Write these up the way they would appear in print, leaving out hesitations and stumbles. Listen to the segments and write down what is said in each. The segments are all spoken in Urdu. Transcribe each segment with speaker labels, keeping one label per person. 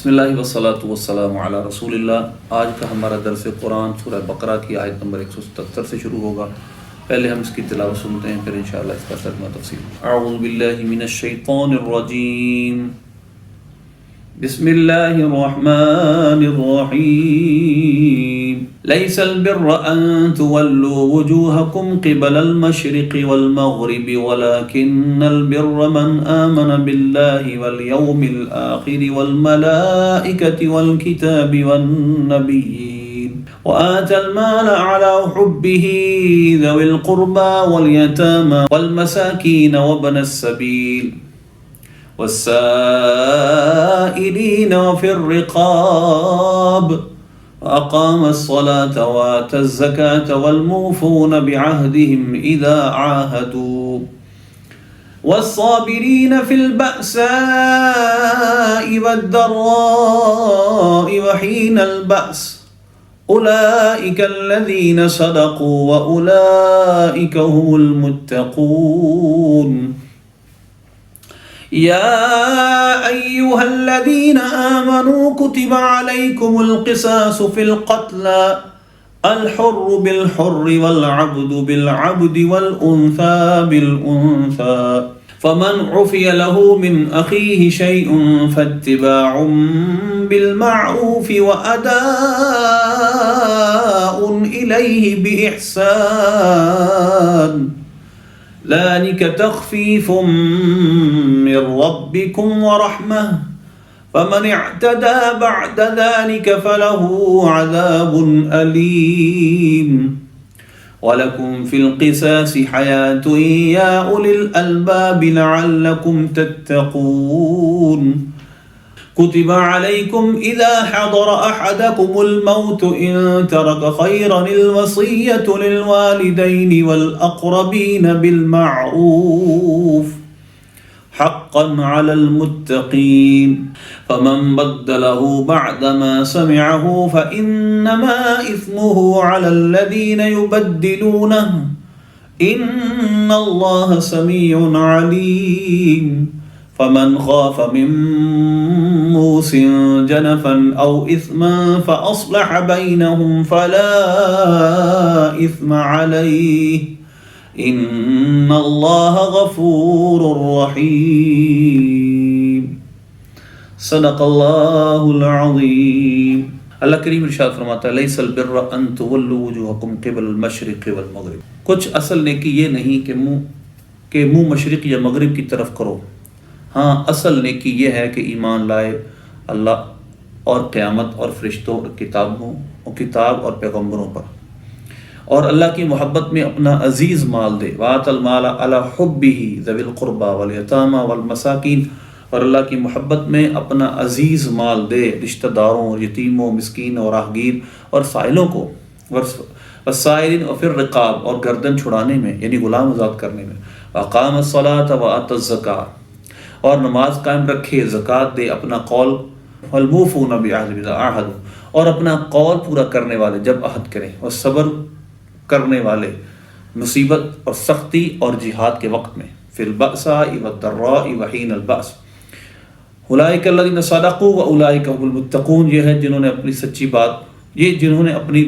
Speaker 1: بسم اللہ والصلاۃ والسلام علی رسول اللہ۔ آج کا ہمارا درس قرآن سورہ بقرہ کی آیت نمبر 177 سے شروع ہوگا۔ پہلے ہم اس کی تلاوت سنتے ہیں، پھر انشاءاللہ اس کا ترجمہ تفصیل۔ اعوذ باللہ من الشیطان الرجیم، بسم اللہ الرحمن الرحیم۔ لیس البر ان تولوا وجوہکم قبل المشرق والمغرب ولكن البر من آمن باللہ والیوم الآخر والملائکة والکتاب والنبیین وآتى المال على حبه ذوي القربى واليتامى والمساكين وابن السبيل والسائلين وفي الرقاب وأقام الصلاة وآتى الزكاة والموفون بعهدهم إذا عاهدوا والصابرين في البأساء والضراء وحين البأس أولئك الذين صدقوا وأولئك هم المتقون يا أيها الذين آمنوا كتب عليكم القصاص في القتلى الحر بالحر والعبد بالعبد والأنثى بالأنثى فمن عفي له من أخيه شيء فاتباع بالمعروف وأداء إليه بإحسان ذلك تخفيف من ربكم ورحمة فمن اعتدى بعد ذلك فله عذاب أليم ولكم في القصاص حياة يا أولي الألباب لعلكم تتقون كتب عليكم إذا حضر أحدكم الموت إن ترك خيرا الوصية للوالدين والأقربين بالمعروف حقا على المتقين فمن بدله بعدما سمعه فإنما إثمه على الذين يبدلونه إن الله سميع عليم فمن خاف من موص جنفا أو إثما فأصلح بينهم فلا إثم عليه إن الله غفور رحيم صدق اللہ العظیم۔ اللہ کریم ارشاد فرماتا ہے لیس البر ان تولوا وجوہکم قبل المشرق والمغرب، کچھ اصل نیکی یہ نہیں کہ منہ مشرق یا مغرب کی طرف کرو، ہاں اصل نیکی یہ ہے کہ ایمان لائے اللہ اور قیامت اور فرشتوں اور کتاب اور پیغمبروں پر، اور اللہ کی محبت میں اپنا عزیز مال دے۔ وآت المال علی حبہ ذوی القربى والیتامى والمساکین، اور اللہ کی محبت میں اپنا عزیز مال دے رشتہ داروں، یتیموں، مسکین اور راہگیر اور سائلوں کو، والسائلین اور پھر رقاب اور گردن چھڑانے میں یعنی غلام آزاد کرنے میں، وأقام الصلاة وآتى الزکاة، اور نماز قائم رکھے، زکوٰۃ دے، اپنا قول، والموفون بعہدہم اذا عاہدوا، اور اپنا قول پورا کرنے والے جب عہد کریں، اور صبر کرنے والے مصیبت اور سختی اور جہاد کے وقت میں، فی البأساء والضراء وحین البأس اولئک الذین صدقوا واولئک هم المتقون، یہ ہے جنہوں نے اپنی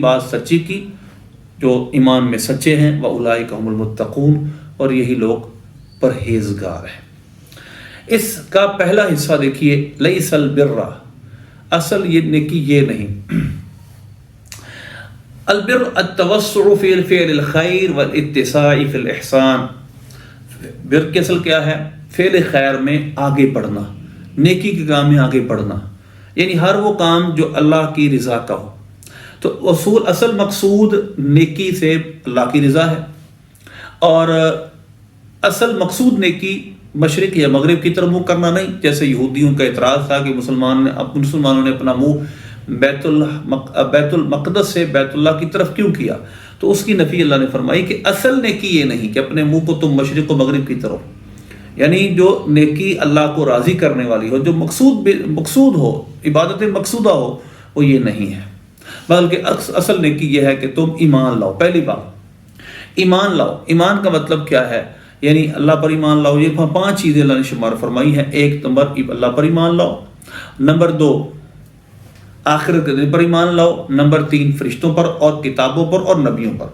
Speaker 1: بات سچی کی، جو ایمان میں سچے ہیں، واولئک هم المتقون، اور یہی لوگ پرہیزگار ہیں۔ اس کا پہلا حصہ دیکھیے، لیس البر، اصل یہ نیکی یہ نہیں۔ البر التوسع فی فعل الخیر والاتساع فی الاحسان، بر کی اصل کیا ہے؟ فعل خیر میں آگے بڑھنا، نیکی کے کام میں آگے بڑھنا، یعنی ہر وہ کام جو اللہ کی رضا کا ہو۔ تو اصل مقصود نیکی سے اللہ کی رضا ہے، اور اصل مقصود نیکی مشرق یا مغرب کی طرف منہ کرنا نہیں، جیسے یہودیوں کا اعتراض تھا کہ مسلمانوں نے اپنا منہ بیت المقدس سے بیت اللہ کی طرف کیوں کیا، تو اس کی نفی اللہ نے فرمائی کہ اصل نیکی یہ نہیں کہ اپنے منہ کو تم مشرق و مغرب کی طرف، یعنی جو نیکی اللہ کو راضی کرنے والی ہو، جو مقصود ہو، عبادت مقصودہ ہو، وہ یہ نہیں ہے، بلکہ اصل نیکی یہ ہے کہ تم ایمان لاؤ۔ پہلی بات ایمان لاؤ، ایمان کا مطلب کیا ہے؟ یعنی اللہ پر ایمان لاؤ. یہ 5 چیزیں اللہ نے شمار فرمائی ہیں. 1 نمبر اللہ پر ایمان لاؤ. نمبر 2 آخرت کے دن پر ایمان لاؤ، نمبر 3 فرشتوں پر اور کتابوں پر اور نبیوں پر،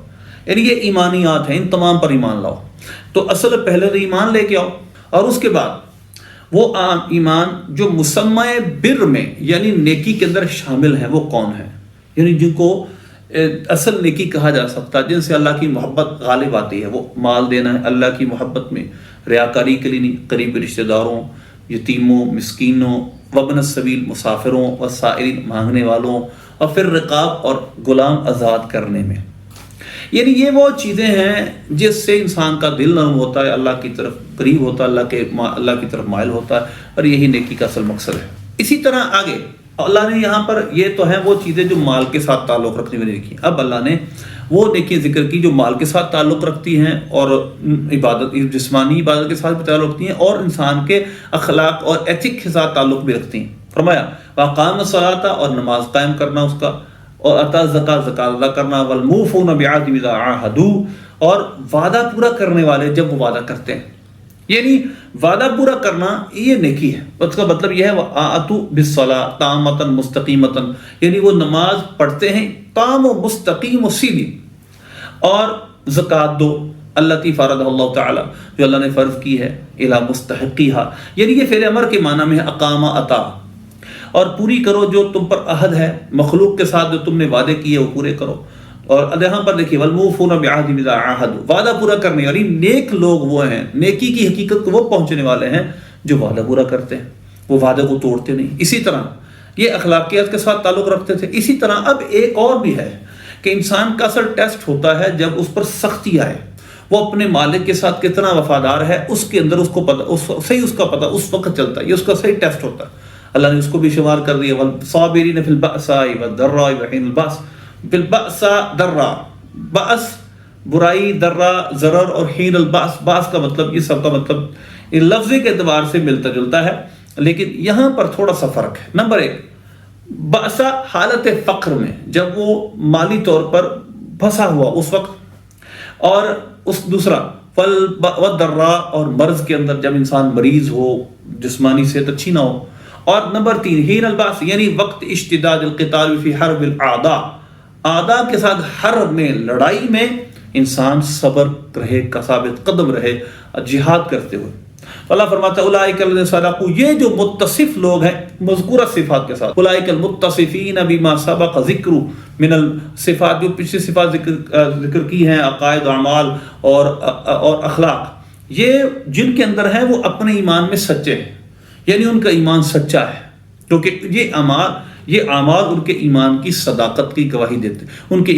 Speaker 1: یعنی یہ ایمانیات ہیں، ان تمام پر ایمان لاؤ۔ تو اصل پہلے تو ایمان لے کے آؤ، اور اس کے بعد وہ عام ایمان جو مسمى بر میں یعنی نیکی کے اندر شامل ہیں وہ کون ہیں، یعنی جن کو اصل نیکی کہا جا سکتا ہے، جن سے اللہ کی محبت غالب آتی ہے۔ وہ مال دینا ہے اللہ کی محبت میں، ریاکاری کے لیے نہیں، قریبی رشتہ داروں، یتیموں، مسکینوں، وابن السبیل مسافروں، وسائل مانگنے والوں، اور پھر رقاب اور غلام آزاد کرنے میں۔ یعنی یہ وہ چیزیں ہیں جس سے انسان کا دل نرم ہوتا ہے، اللہ کی طرف قریب ہوتا ہے، اللہ کی طرف مائل ہوتا ہے، اور یہی نیکی کا اصل مقصد ہے۔ اسی طرح آگے اللہ نے یہاں پر یہ تو ہیں وہ چیزیں جو مال کے ساتھ تعلق رکھنے والی نیکی، اب اللہ نے وہ نیکی ذکر کی جو مال کے ساتھ تعلق رکھتی ہیں اور عبادت، جسمانی عبادت کے ساتھ بھی تعلق رکھتی ہیں، اور انسان کے اخلاق اور ایتھک کے ساتھ تعلق بھی رکھتی ہیں۔ فرمایا وَأَقَامَ الصَّلَاةَ، اور نماز قائم کرنا اس کا، اور عطا زکات ادا کرنا، وَالْمُوفُونَ بِعَهْدِهِمْ إِذَا عَاهَدُوا، اور وعدہ پورا کرنے والے جب وہ وعدہ کرتے ہیں، یعنی وعدہ پورا کرنا یہ نیکی ہے۔ اس کا مطلب یہ ہے وَآتُوا بِالصَّلَاةِ تَامَّةً مُسْتَقِیمَةً، یعنی وہ نماز پڑھتے ہیں تام و مستقیم و سیدھی، اور زکات دو التی فرض اللہ تعالی، جو اللہ نے فرض کی ہے، الی مستحقیہا، یعنی یہ فعل امر کے معنی میں ہے، اقام عطا، اور پوری کرو جو تم پر عہد ہے، مخلوق کے ساتھ جو تم نے وعدے کیے وہ پورے کرو۔ اور یہاں پر دیکھیے وَالْمُوفُونَ بِعَهْدِهِمْ إِذَا عَاهَدُوا، وعدہ پورا کرنے والی نیک لوگ وہ ہیں، نیکی کی حقیقت کو وہ پہنچنے والے ہیں جو وعدہ پورا کرتے ہیں، وہ وعدے کو توڑتے نہیں۔ اسی طرح یہ اخلاقیات کے ساتھ تعلق رکھتے تھے۔ اسی طرح اب ایک اور بھی ہے کہ انسان کا اصل ٹیسٹ ہوتا ہے جب اس پر سختی آئے، وہ اپنے مالک کے ساتھ کتنا وفادار ہے، اس کے اندر اس کو پتہ، صحیح اس کا پتہ اس وقت چلتا ہے، یہ اس کا صحیح ٹیسٹ ہوتا ہے۔ اللہ نے اس کو بھی شمار کر دیا، وَالصَّابِرِينَ فِي الْبَأْسَاءِ وَالضَّرَّاءِ وَحِينَ الْبَأْسِ، فِي الْبَأْسَاء ضرّا، بأس برائی، ضرّا ضرر، اور حین البأس، باس کا مطلب، یہ سب کا مطلب لفظی کے اعتبار سے ملتا جلتا ہے، لیکن یہاں پر تھوڑا سا فرق ہے۔ نمبر 1 بأسا حالت فقر میں، جب وہ مالی طور پر پھنسا ہوا اس وقت، اور اس دوسرا والضراء، اور مرض کے اندر جب انسان مریض ہو، جسمانی صحت اچھی نہ ہو، اور نمبر 3 حین الباس، یعنی وقت اشتداد القتال فی حرب الاعداء، اعداء کے ساتھ حرب میں، لڑائی میں انسان صبر رہے، ثابت قدم رہے جہاد کرتے ہوئے۔ اللہ فرماتا ہے اولئک الذین صدقوا، یہ جو متصف لوگ ہیں مذکورہ صفات کے ساتھ، اولئک المتصفین بما سبق ذکر من الصفات، جو پچھلی صفات ذکر کی ہیں، عقائد، اعمال اور اخلاق، یہ جن کے اندر ہیں وہ اپنے ایمان میں سچے ہیں، یعنی ان کا ایمان سچا ہے، کیونکہ یہ اعمال ان کے ایمان کی صداقت کی گواہی دیتے ہیں، ان کے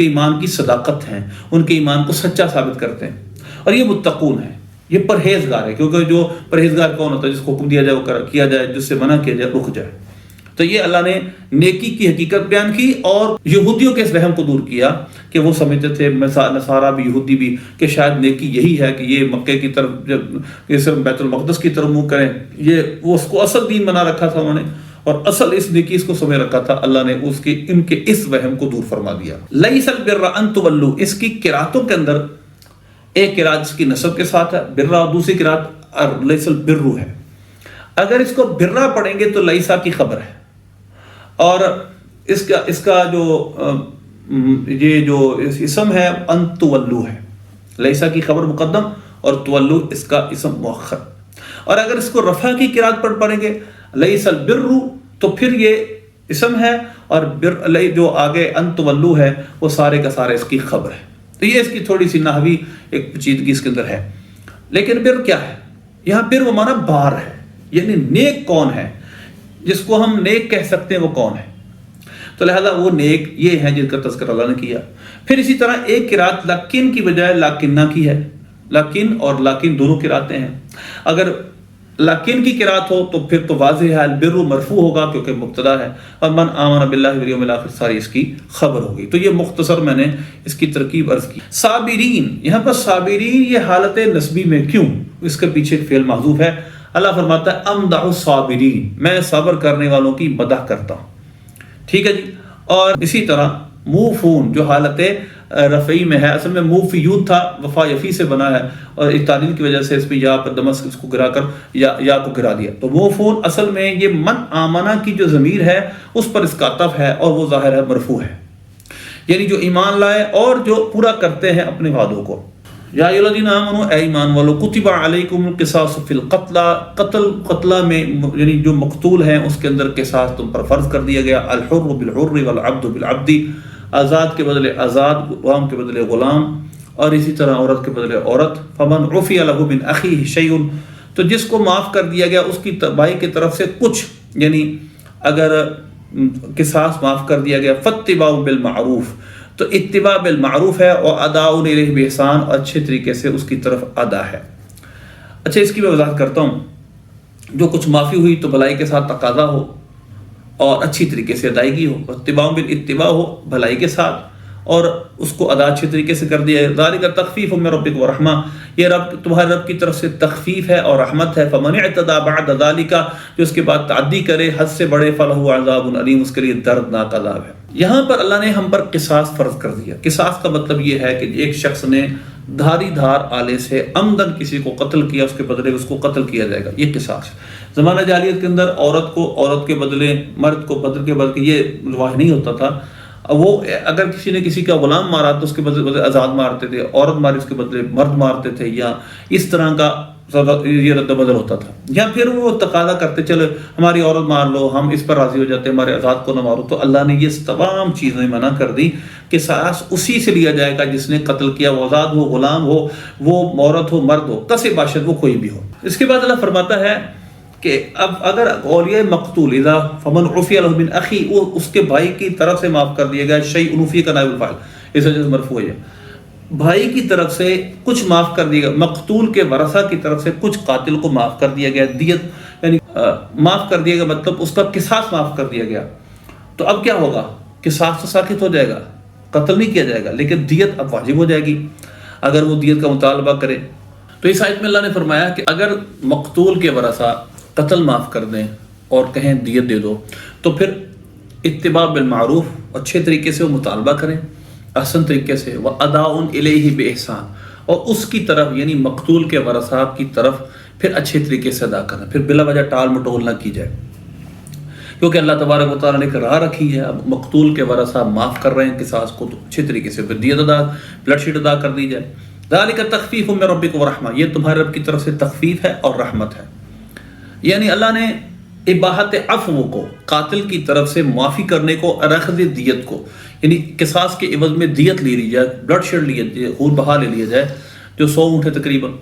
Speaker 1: ایمان کی صداقت ہیں، ان کے ایمان کو سچا ثابت کرتے ہیں۔ اور یہ متقون ہے، یہ پرہیزگار ہے، کیونکہ جو پرہیزگار کون ہوتا ہے؟ جس کو حکم دیا جائے وہ کیا جائے، جس سے منع کیا جائے رک جائے۔ تو یہ اللہ نے نیکی کی حقیقت بیان کی، اور یہودیوں کے اس وہم کو دور کیا کہ وہ سمجھتے تھے، نصارہ بھی یہودی بھی، کہ شاید نیکی یہی ہے کہ یہ مکے کی طرف، جب یہ صرف بیت المقدس کی طرف منہ کریں، یہ وہ اس کو اصل دین بنا رکھا تھا انہوں نے، اور اصل اس نیکی اس کو سمجھ رکھا تھا۔ اللہ نے ان کے اس وہم کو دور فرما دیا۔ لیس البر ان تولوا، اس کی قراتوں کے اندر ایک قرات اس کی نسب کے ساتھ ہے برا، اور دوسری قرات لیس البر ہے۔ اگر اس کو برا پڑھیں گے تو لیسا کی خبر ہے، اور اس کا جو یہ جو اسم ہے ان تولو ہے، لیسا کی خبر مقدم اور تولو اس کا اسم مؤخر۔ اور اگر اس کو رفع کی قرات پڑھیں گے لیس البر، تو پھر یہ اسم ہے، اور جو آگے ان تولو ہے وہ سارے کا سارے اس کی خبر ہے۔ تو یہ اس کی تھوڑی سی نحوی ایک پیچیدگی اس کے اندر ہے۔ لیکن بر کیا ہے؟ یہاں بر وہ معنی بار ہے، یعنی نیک کون ہے، جس کو ہم نیک کہہ سکتے ہیں وہ کون ہے؟ تو لہذا وہ نیک یہ ہیں جن کا تذکرہ اللہ نے کیا۔ پھر اسی طرح ایک قرات لکن کی بجائے لاکنہ کی ہے، لکن اور لاکن دونوں قراتیں ہیں۔ اگر لاکن کی قرات ہو تو پھر تو واضح ہے البر مرفوع ہوگا کیونکہ مبتدا ہے، اور من آمن باللہ والیوم الآخر ساری اس کی خبر ہوگی۔ تو یہ مختصر میں نے اس کی ترکیب عرض کی۔ صابرین، یہاں پر صابرین یہ حالت نسبی میں کیوں؟ اس کے پیچھے ایک فعل محذوف ہے۔ اللہ فرماتا ہے امدح الصابرین، میں صبر کرنے والوں کی مدح کرتا ہوں، ٹھیک ہے جی۔ اور اسی طرح موفون جو حالت رفعی میں ہے، اصل میں موفیود تھا، وفا یفی سے بنا ہے، اور ایک تعلیل کی وجہ سے اس پہ یا پر دمس اس کو گرا کر یا کو گرا دیا. تو موفون اصل میں یہ من آمنہ کی جو ضمیر ہے اس پر اس کا عطف ہے، اور وہ ظاہر ہے مرفوع ہے، یعنی جو ایمان لائے اور جو پورا کرتے ہیں اپنے وعدوں کو. یا ایھا الذین آمنوا، اے ایمان والو، کتب علیکم القصاص فی القتلى، قتلہ میں یعنی جو مقتول ہیں اس کے اندر قصاص تم پر فرض کر دیا گیا. الحر بالحر والعبد بالعبد، آزاد کے بدلے آزاد، غلام کے بدلے غلام، اور اسی طرح عورت کے بدلے عورت. فمن عفی لہ من اخیہ شیء، تو جس کو معاف کر دیا گیا اس کی بھائی کی طرف سے کچھ، یعنی اگر قصاص معاف کر دیا گیا، فاتباع بالمعروف، تو اتباع بالمعروف ہے، اور اداء الیہ باحسان، اچھے طریقے سے اس کی طرف ادا ہے. اچھا، اس کی میں وضاحت کرتا ہوں. جو کچھ معافی ہوئی تو بھلائی کے ساتھ تقاضا ہو اور اچھی طریقے سے ادائیگی ہو، اتباع بالاتباع ہو بھلائی کے ساتھ، اور اس کو ادا اچھے طریقے سے کر دیا ہے. ذالک تخفیف من ربک ورحمہ، یہ تمہارے رب کی طرف سے تخفیف ہے اور رحمت ہے. فمن اعتدی بعد ذالک، جو اس کے بعد تعدی کرے حد سے بڑے، فلہ عذاب علیم، اس کے لیے دردناک عذاب ہے. یہاں پر اللہ نے ہم پر قصاص فرض کر دیا. قصاص کا مطلب یہ ہے کہ ایک شخص نے دھاری دھار آلے سے عمدن کسی کو قتل کیا، اس کے بدلے اس کو قتل کیا جائے گا، یہ قصاص. زمانہ جاہلیت کے اندر عورت کو عورت کے بدلے، مرد کو بدل کے بدلے یہ رواج نہیں ہوتا تھا. وہ اگر کسی نے کسی کا غلام مارا تو اس کے بدلے آزاد مارتے تھے، عورت ماری اس کے بدلے مرد مارتے تھے، یا اس طرح کا یہ رد و بدل ہوتا تھا. یا پھر وہ تقاضا کرتے چلے ہماری عورت مار لو، ہم اس پر راضی ہو جاتے، ہمارے آزاد کو نہ مارو. تو اللہ نے یہ تمام چیزیں منع کر دی. قصاص اسی سے لیا جائے گا جس نے قتل کیا، وہ آزاد ہو، غلام ہو، وہ عورت ہو، مرد ہو، کسے باشد وہ کوئی بھی ہو. اس کے بعد اللہ فرماتا ہے کہ اب اگر اولیاء مقتول اذا فمن عفی له من اخی، وہ اس کے بھائی کی طرف سے معاف کر دیا گیا، شیء عفی کا نائب الفاعل اس وجہ سے مرفوع ہے، بھائی کی طرف سے کچھ معاف کر دیا گیا، مقتول کے ورثہ کی طرف سے کچھ قاتل کو معاف کر دیا گیا، دیت یعنی معاف کر دیا گیا، مطلب اس کا قصاص معاف کر دیا گیا. تو اب کیا ہوگا؟ قصاص تو ساقط ہو جائے گا، قتل نہیں کیا جائے گا، لیکن دیت اب واجب ہو جائے گی اگر وہ دیت کا مطالبہ کرے. تو اس آیت میں اللہ نے فرمایا کہ اگر مقتول کے ورثہ قتل معاف کر دیں اور کہیں دیت دے دو، تو پھر اتباع بالمعروف، اچھے طریقے سے وہ مطالبہ کریں، احسن طریقے سے، وَأَدَاءٌ إِلَيْهِ بِإِحْسَان، اور اس کی طرف یعنی مقتول کے ورثہ کی طرف پھر اچھے طریقے سے ادا کرنا، پھر بلا وجہ ٹال مٹول نہ کی جائے. کیونکہ اللہ تبارک و تعالیٰ نے ایک راہ رکھی ہے. اب مقتول کے ورثہ معاف کر رہے ہیں قصاص کو، تو اچھے طریقے سے پھر دیت ادا، بلڈ شیٹ ادا کر دی جائے. ذالک تخفیف من ربک ورحمہ، یہ تمہارے رب کی طرف سے تخفیف ہے اور رحمت ہے. یعنی اللہ نے اباحت عفو کو، قاتل کی طرف سے معافی کرنے کو، اخذ دیت کو، یعنی قصاص کے عوض میں دیت لے لی جائے، بلڈ شیڈ لیا جائے، خون بہا لے لیا جائے، جو 100 اونٹ ہے تقریباً،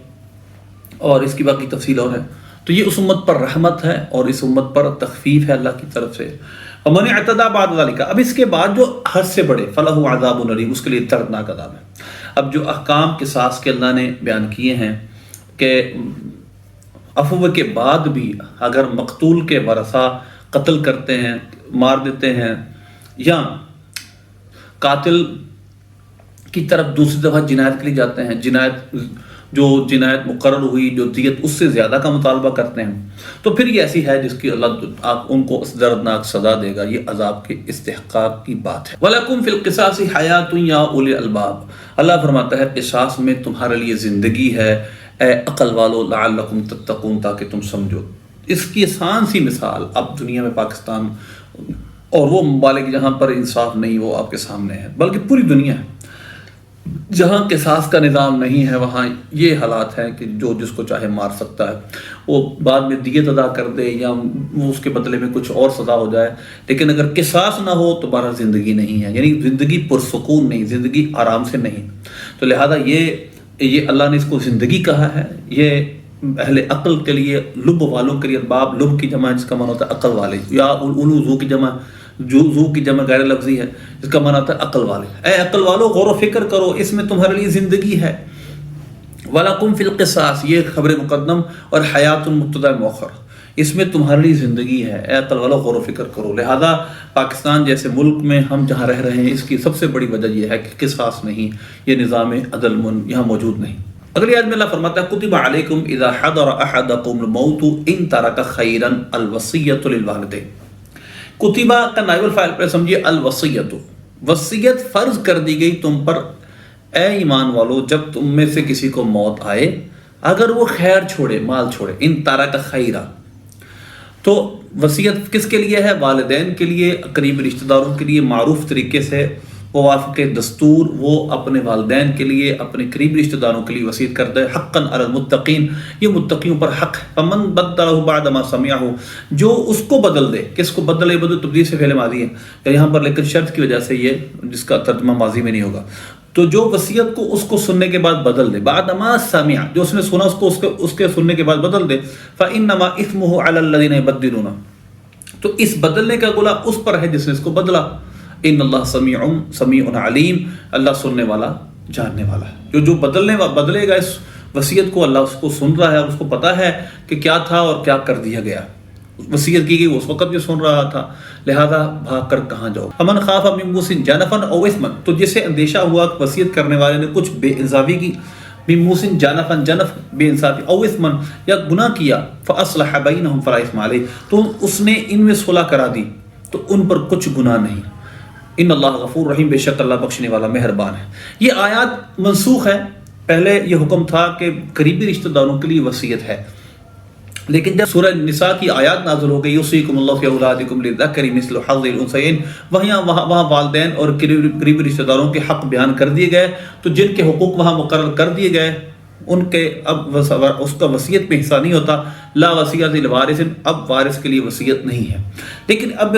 Speaker 1: اور اس کی باقی تفصیل اور ہے. تو یہ اس امت پر رحمت ہے اور اس امت پر تخفیف ہے اللہ کی طرف سے. ومن اعتدی بعد ذلك، اب اس کے بعد جو حد سے بڑے، فلہ عذاب علیم، اس کے لیے دردناک عذاب ہے. اب جو احکام قصاص کے اللہ نے بیان کیے ہیں کہ عفو کے بعد بھی اگر مقتول کے ورثہ قتل کرتے ہیں، مار دیتے ہیں، یا قاتل کی طرف دوسری دفعہ جنایت کے لیے جاتے ہیں، جنایت مقرر ہوئی جو دیت اس سے زیادہ کا مطالبہ کرتے ہیں، تو پھر یہ ایسی ہے جس کی اللہ ان کو دردناک سزا دے گا. یہ عذاب کے استحقاق کی بات ہے. وَلَكُمْ فِي الْقِصَاصِ حَيَاةٌ يَا أُولِي الْأَلْبَابِ، اللہ فرماتا ہے قصاص میں تمہارے لیے زندگی ہے اے عقل والو، لعلکم تتقون، تاکہ تم سمجھو. اس کی آسان سی مثال اب دنیا میں پاکستان اور وہ ممالک جہاں پر انصاف نہیں وہ آپ کے سامنے ہے، بلکہ پوری دنیا ہے جہاں قصاص کا نظام نہیں ہے، وہاں یہ حالات ہیں کہ جو جس کو چاہے مار سکتا ہے، وہ بعد میں دیت ادا کر دے یا وہ اس کے بدلے میں کچھ اور سزا ہو جائے. لیکن اگر قصاص نہ ہو تو بہرحال زندگی نہیں ہے، یعنی زندگی پرسکون نہیں، زندگی آرام سے نہیں. تو لہذا یہ اللہ نے اس کو زندگی کہا ہے. یہ اہل عقل کے لیے، لب والوں کے لیے، الباب لب کی جمع جس کا معنی ہوتا ہے عقل والے، یا اولو ذو کی جمع، ذو کی جمع غیر لفظی ہے جس کا معنی ہوتا ہے عقل والے. اے عقل والو غور و فکر کرو، اس میں تمہارے لیے زندگی ہے. وَلَكُمْ فِي الْقِصَاصِ، یہ خبر مقدم، اور حیات مبتدا مؤخر، اس میں تمہارے لیے زندگی ہے. اے عقل والو غور و فکر کرو. لہذا پاکستان جیسے ملک میں ہم جہاں رہ رہے ہیں اس کی سب سے بڑی وجہ یہ ہے کہ قصاص نہیں، یہ نظام عدل یہاں موجود نہیں. اگلی آیت میں اللہ فرماتا ہے کتب علیکم اذا حضر احدکم الموت ان ترک خیرا الوصیۃ للوالدین. کتبہ کا نائب الفاعل پہ سمجھیے الوصیۃ، وصیت فرض کر دی گئی تم پر اے ایمان والو جب تم میں سے کسی کو موت آئے، اگر وہ خیر چھوڑے، مال چھوڑے، ان تارک خیرہ، تو وصیت کس کے لیے ہے؟ والدین کے لیے، قریبی رشتہ داروں کے لیے، معروف طریقے سے وفق دستور وہ اپنے والدین کے لیے، اپنے قریبی رشتہ داروں کے لیے وصیت کرتا ہے۔ حقا علی المتقین، یہ متقیوں پر حق ہے۔ فمن بدلہ بعد ما سمعہ، جو اس کو بدل دے، کس کو بدلے؟ بدل تبدیل سے فعل ماضی ہے یہاں پر، لیکن شرط کی وجہ سے یہ جس کا ترجمہ ماضی میں نہیں ہوگا، تو جو وصیت کو اس کو سننے کے بعد بدل دے، بعد ما سمع، جو اس نے سنا اس کے سننے کے بعد بدل دے، فانما اثمہ علی الذین یبدلون، تو اس بدلنے کا گناہ اس پر ہے جس نے اس کو بدلا۔ ان اللہ سمیع علیم، اللہ سننے والا جاننے والا ہے۔ جو بدلے گا اس وصیت کو، اللہ اس کو سن رہا ہے اور اس کو پتہ ہے کہ کیا تھا اور کیا کر دیا گیا۔ وصیت کی گئی وہ اس وقت بھی سن رہا تھا، لہذا بھاگ کر کہاں جاؤ۔ فمن خاف من موص جنفا او اثما، تو جسے اندیشہ ہوا کہ وصیت کرنے والے نے کچھ بے انصافی کی، من موص جنفا، جنف بے انصافی، او اثما یا گناہ کیا، فاصلح بینہم فلا اثم علیہ، تو اس نے ان میں صلح کرا دی تو ان پر کچھ گناہ نہیں۔ ان اللہ غفور رحیم، بے شک اللہ بخشنے والا مہربان ہے۔ یہ آیات منسوخ ہے، پہلے یہ حکم تھا کہ قریبی رشتہ داروں کے لیے وصیت ہے، لیکن جب سورہ نساء کی آیات نازل ہو گئی، یوصیکم اللہ فی اولادکم للذکر مثل حظ الانثیین، وہاں والدین اور قریبی رشتہ داروں کے حق بیان کر دیے گئے، تو جن کے حقوق وہاں مقرر کر دیے گئے ان کے اب اس کا وصیت میں حصہ نہیں ہوتا۔ لا وصیۃ لوارث، اب وارث کے لیے وصیت نہیں ہے۔ لیکن اب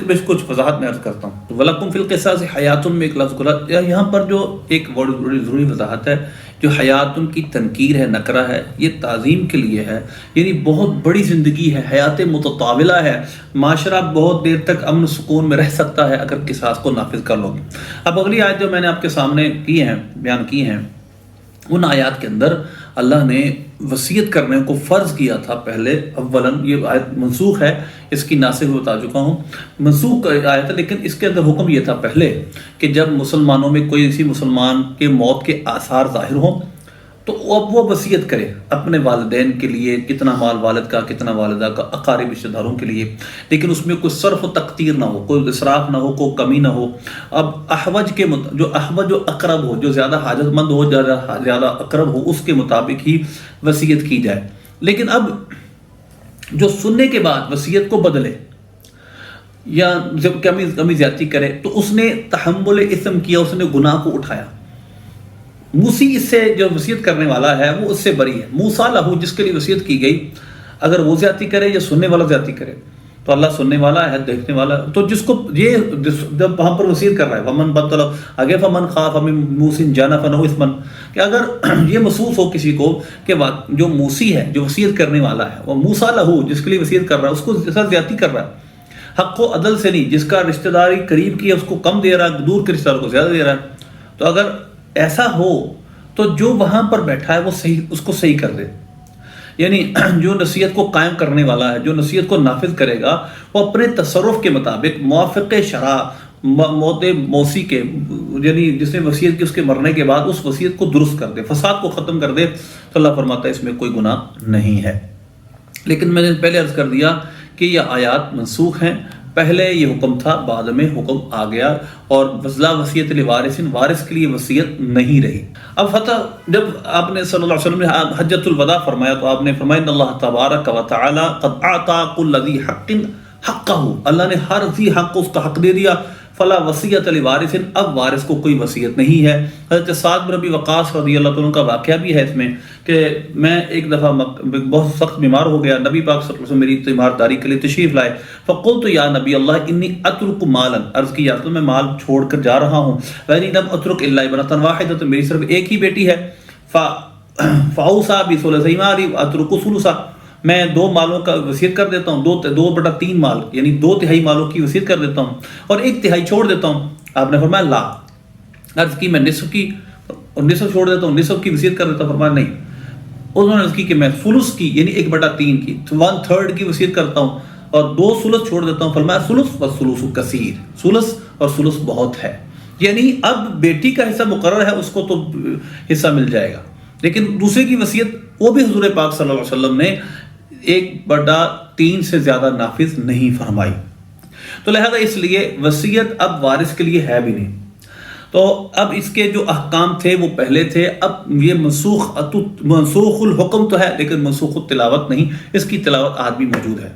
Speaker 1: میں کچھ وضاحت میں عرض کرتا ہوں۔ تو وَلَكُمْ فِي الْقِصَاصِ حَيَاتٌ میں ایک لفظ کھلا، یہاں پر جو ایک بڑی ضروری وضاحت ہے، جو حیاتن کی تنکیر ہے، نکرہ ہے، یہ تعظیم کے لیے ہے، یعنی بہت بڑی زندگی ہے، حیات متطاولہ ہے، معاشرہ بہت دیر تک امن سکون میں رہ سکتا ہے اگر قصاص کو نافذ کر لو گے۔ اب اگلی آیت جو میں نے آپ کے سامنے بیان کی ہیں، ان آیات کے اندر اللہ نے وصیت کرنے کو فرض کیا تھا پہلے۔ اولاً یہ آیت منسوخ ہے، اس کی ناسخ بتا چکا ہوں، منسوخ آیت ہے، لیکن اس کے اندر حکم یہ تھا پہلے کہ جب مسلمانوں میں کوئی اسی مسلمان کے موت کے آثار ظاہر ہوں تو اب وہ وصیت کرے اپنے والدین کے لیے، کتنا مال والد کا، کتنا والدہ کا، اقارب رشتہ داروں کے لیے، لیکن اس میں کوئی صرف و تقتیر نہ ہو، کوئی اسراف نہ ہو، کوئی کمی نہ ہو۔ اب احوج جو اقرب ہو، جو زیادہ حاجت مند ہو، زیادہ اقرب ہو، اس کے مطابق ہی وصیت کی جائے۔ لیکن اب جو سننے کے بعد وصیت کو بدلے یا جب کمی زیادتی کرے تو اس نے تحمل اثم کیا، اس نے گناہ کو اٹھایا۔ موسی اس سے جو وصیت کرنے والا ہے وہ اس سے بری ہے۔ موسیٰ لہو، جس کے لیے وصیت کی گئی، اگر وہ زیادتی کرے یا سننے والا زیادتی کرے تو اللہ سننے والا ہے، دیکھنے والا ہے۔ تو جس کو یہ جب وہاں پر وصیت کر رہا ہے، ومن بدل آگے فمن خاف من موص جنفا او اثما، کہ اگر یہ محسوس ہو کسی کو کہ جو موسی ہے، جو وصیت کرنے والا ہے، وہ موسیٰ لہو جس کے لیے وصیت کر رہا ہے، اس کو زیادتی کر رہا ہے، حق و عدل سے نہیں، جس کا رشتہ داری قریب کی ہے اس کو کم دے رہا ہے، دور کے رشتہ دار کو زیادہ دے رہا ہے، تو اگر ایسا ہو تو جو وہاں پر بیٹھا ہے وہ صحیح، اس کو صحیح کر دے۔ یعنی جو نصیحت کو قائم کرنے والا ہے، جو نصیحت کو نافذ کرے گا، وہ اپنے تصرف کے مطابق موافق شرع موت موسی کے، یعنی جس نے وصیت کی اس کے مرنے کے بعد اس وصیت کو درست کر دے، فساد کو ختم کر دے، تو اللہ فرماتا ہے اس میں کوئی گناہ نہیں ہے۔ لیکن میں نے پہلے عرض کر دیا کہ یہ آیات منسوخ ہیں، پہلے یہ حکم تھا، بعد میں حکم آ گیا، اور لا وصیت لوارث، وارث کے لیے وصیت نہیں رہی۔ اب جب آپ نے صلی اللہ علیہ وسلم نے حجۃ الوداع فرمایا تو آپ نے فرمایا ان اللہ تبارک و تعالی قد اعطى كل ذی حق حقہ، اللہ نے ہر ذی حق کو اس کا حق دے دیا۔ فلا وصیت لوارث، اب وارث کو کوئی وصیت نہیں ہے۔ حضرت سعد بن ابی وقاص رضی اللہ عنہ کا واقعہ بھی ہے اس میں کہ میں ایک دفعہ بہت سخت بیمار ہو گیا، نبی پاک صلی اللہ علیہ وسلم میری تیمارداری کے لیے تشریف لائے، فقلت یا نبی اللہ انی اترک مالا، عرض کی یا رسول میں مال چھوڑ کر جا رہا ہوں، وانی لم اترک الا ابنۃ واحدۃ، تو میری صرف ایک ہی بیٹی ہے، فاوصى بثلث مالی اترک ثلثا، میں 2 مالوں کا وصیت کر دیتا ہوں، 2/3 مال یعنی 2/3 مالوں کی وصیت کر دیتا ہوں اور 1/3 چھوڑ دیتا ہوں۔ آپ نے فرمایا لا، عرض کی میں نصف کی اور نصف چھوڑ دیتا ہوں، نصف کی وصیت کر دیتا ہوں، فرمایا نہیں۔ انہوں نے عرض کی کہ میں ثلث کی یعنی 1/3 کی 1/3 کی وصیت کرتا ہوں اور 2 ثلث چھوڑ دیتا ہوں، فرمایا ثلث والثلث کثیر، ثلث اور ثلث بہت ہے، یعنی اب بیٹی کا حصہ مقرر ہے، اس کو تو حصہ مل جائے گا، لیکن دوسرے کی وصیت وہ بھی حضور پاک صلی اللہ علیہ وسلم نے 1/3 سے زیادہ نافذ نہیں فرمائی۔ تو لہذا اس لیے وصیت اب وارث کے لیے ہے بھی نہیں. تو اب اس کے جو احکام تھے وہ پہلے تھے، اب یہ منسوخ الحکم تو ہے لیکن منسوخ التلاوت نہیں، اس کی تلاوت آج بھی موجود ہے.